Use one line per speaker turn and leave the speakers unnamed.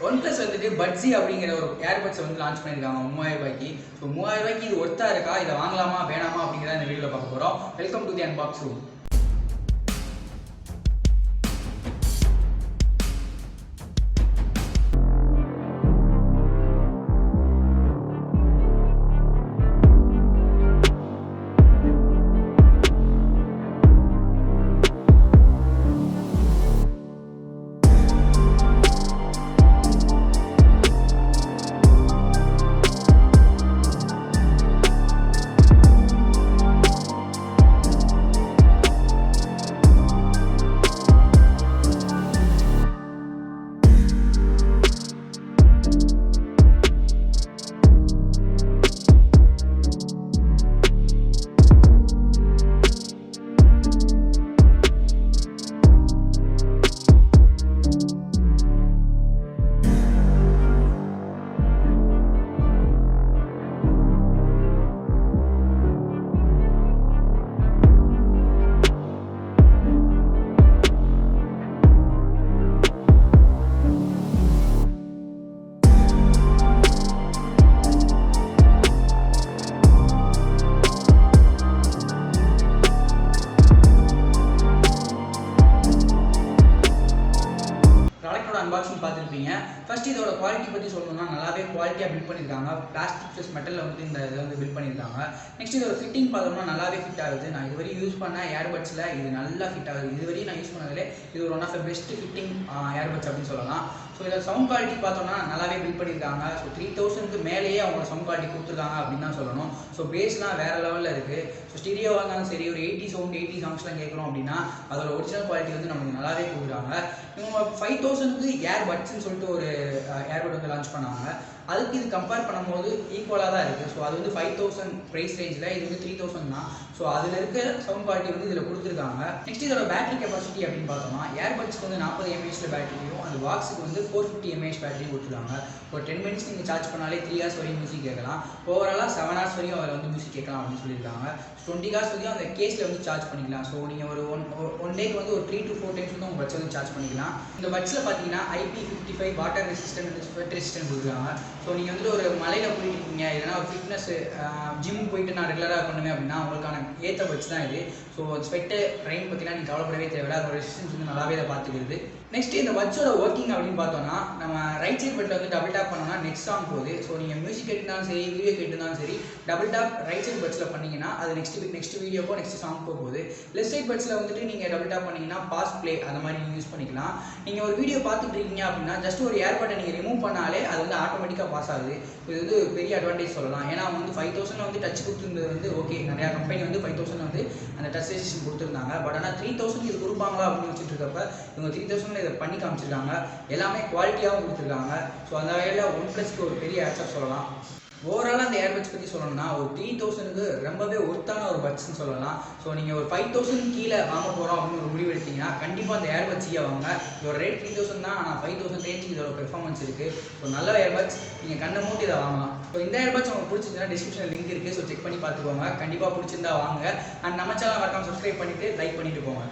OnePlus வந்துட்டு budz அப்படிங்கிற ஒரு ஏர்பட்ஸை வந்து லான்ச் பண்ணியிருக்காங்க 3000 ரூபாய்க்கு. ஸோ 3000 ரூபாய்க்கு இது ஒர்த்தா இருக்கா, இதை வாங்கலாமா வேணாமா அப்படிங்கிறத இந்த வீடியோவில் பார்க்க போகிறோம். Welcome to the unbox room. Unboxing பார்த்துருப்பீங்க. ஃபர்ஸ்ட் இதோட குவாலிட்டி பற்றி சொல்லணும்னா நல்லாவே குவாலிட்டியாக பில்ட் பண்ணியிருக்காங்க. பிளாஸ்டிக் ப்ளஸ் மெட்டலில் வந்து இந்த இதை வந்து பில்ட் பண்ணியிருக்காங்க. நெக்ஸ்ட் இதோட ஃபிட்டிங் பார்த்தோம்னா நல்லாவே ஃபிட் ஆகுது. நான் இதுவரை யூஸ் பண்ண ஏர்பட்ஸில் இது நல்லா ஃபிட் ஆகுது. இதுவரையும் நான் யூஸ் பண்ணதிலே இது ஒரு one of the best fitting earbuds அப்படின்னு சொல்லலாம். ஸோ இதோட சவுண்ட் குவாலிட்டி பார்த்தோம்னா நல்லாவே பில்ட் பண்ணியிருக்காங்க. ஸோ 3000க்கு மேலேயே அவங்க சவுண்ட் குவாலிட்டி கொடுத்துருக்காங்க அப்படின்னு தான் சொல்லணும். ஸோ பேஸ்லாம் வேறு லெவலில் இருக்குது. ஸோ ஸ்டீரியோவாக இருந்தாலும் சரி, ஒரு 80 சாங்ஸ்லாம் கேட்குறோம் அப்படின்னா அதோட ஒரிஜினல் குவாலிட்டி வந்து நமக்கு நல்லாவே கொடுக்குறாங்க. இவங்க 5000க்கு ஏர்பட்ஸ்ன்னு சொல்லிட்டு ஒரு ஏர்பட் வந்து லான்ச் பண்ணாங்க. அதுக்கு இது கம்பேர் பண்ணும்போது ஈக்குவலாக தான் இருக்குது. ஸோ அது வந்து 5000 ப்ரைஸ் ரேஞ்சில், இது வந்து 3000 தான். ஸோ அதில் இருக்க சவுண்ட் குவாலிட்டி வந்து இதில் கொடுத்துருக்காங்க. நெக்ஸ்ட் இதோட பேட்டரி கெப்பாசிட்டி அப்படின்னு பார்த்தோம்னா ஏர்பட்ஸ்க்கு வந்து 40 mAh பேட்டரியும், அந்த பாக்ஸுக்கு வந்து 450 mAh பேட்டரியும் கொடுத்துருக்காங்க. ஒரு 10 minutes நீங்கள் சார்ஜ் பண்ணாலே 3 hours வரையும் மியூசிக் கேட்கலாம். ஓவராலாக 7 hours வரையும் அதில் வந்து மியூசிக் கேட்கலாம் அப்படின்னு சொல்லியிருக்காங்க. 20 hours வரையும் அந்த கேஸில் வந்து சார்ஜ் பண்ணிக்கலாம். ஸோ நீங்கள் ஒரு ஒன் டேக்கு வந்து ஒரு 3 to 4 times வந்து உங்கள் பட்ஸ் வந்து சார்ஜ் பண்ணிக்கலாம். இந்த பட்ஸில் பார்த்தீங்கன்னா IP55 water resistant, sweat resistant கொடுக்குறாங்க. ஸோ நீங்கள் வந்துட்டு ஒரு மலையில் போயிட்டு இருக்கீங்க, இல்லைனா ஒரு ஃபிட்னஸ் ஜிம் போயிட்டு நான் ரெகுலராக பண்ணுவேன் அப்படின்னா உங்களுக்கான ஏற்ற பட்ஸ் தான் இது. ஸோ ஸ்வெட்டு ரெயின் பற்றிலாம் நீங்கள் கவலைப்படவே தேவையில்லை. அதோட ரெசிஸ்டன்ஸ் வந்து நல்லாவே அதை பார்த்துக்கிறது. நெக்ஸ்ட் இந்த பட்ஸோட ஒர்க்கிங் அப்படின்னு பார்த்தோம்னா நம்ம ரைட் சைட் பட்டில் வந்து டபுள் டேப் பண்ணோம்னா நெக்ஸ்ட் சாங் போகுது. ஸோ நீங்கள் மியூசிக் கேட்டுனாலும் சரி, வீடியோ கேட்டுனாலும் சரி, டபுள் டேப் ரைட் சைட் பட்ஸில் பண்ணிங்கன்னா அது நெக்ஸ்ட் வீடியோக்கோ நெக்ஸ்ட் சாங் போகுது. லெஃப்ட் சைட் பட்ஸில் வந்துட்டு நீங்கள் டபுள் டேப் பண்ணிங்கன்னா பாஸ் ப்ளே அந்த மாதிரி நீங்கள் யூஸ் பண்ணிக்கலாம். நீங்கள் ஒரு வீடியோ பார்த்துட்டு இருக்கீங்க அப்படின்னா ஜஸ்ட் ஒரு ஏர்பட்டை நீங்கள் ரிமூவ் பண்ணாலே அது வந்து ஆட்டோமேட்டிக்காக பாஸ் ஆகுது. இது வந்து பெரிய அட்வான்டேஜ் சொல்லலாம். ஏன்னா வந்து 5000 வந்து டச் கொடுத்துருந்தது வந்து ஓகே, நிறையா கம்பெனி வந்து 5000 வந்து அந்த டச் ரெஜிஸ்ட்ரேஷன் கொடுத்துருந்தாங்க. பட் ஆனால் 3000 இது கொடுப்பாங்களா அப்படின்னு வச்சுட்டு இருக்கப்ப இவங்க 3000 இதை பண்ணி காமிச்சிருக்காங்க. எல்லாமே குவாலிட்டியாகவும் கொடுத்துருக்காங்க. ஸோ அந்த வகையில் OnePlusக்கு ஒரு பெரிய ஆக்சப் சொல்லலாம். ஓவராலாக அந்த ஏர்பட்ஸ் பற்றி சொல்லணும்னா ஒரு 3000க்கு ரொம்பவே ஒர்த்தான ஒரு பட்ஸ்ன்னு சொல்லலாம். ஸோ நீங்கள் ஒரு 5000 கீழே வாங்க போகிறோம் அப்படின்னு ஒரு முடிவு எடுத்தீங்கன்னா கண்டிப்பாக அந்த ஏர்பட்ஸையே வாங்க. இதோட ரேட் 3000 தான், ஆனால் 5000 ரேஞ்சுக்கு இதோட பெர்ஃபார்மன்ஸ் இருக்குது. ஸோ நல்ல ஏர்பட்ஸ், நீங்கள் கண்ணை மூட்டி இதை வாங்கலாம். ஸோ இந்த ஏர்பட்ஸ் உங்களுக்கு பிடிச்சிருந்தா டிஸ்கிரிப்ஷனில் லிங்க் இருக்குது. ஸோ செக் பண்ணி பார்த்துக்கோங்க. கண்டிப்பாக பிடிச்சிருந்தா வாங்க. அண்ட் நம்ம சேனல் மறக்காம சப்ஸ்கிரைப் பண்ணிவிட்டு லைக் பண்ணிட்டு போங்க.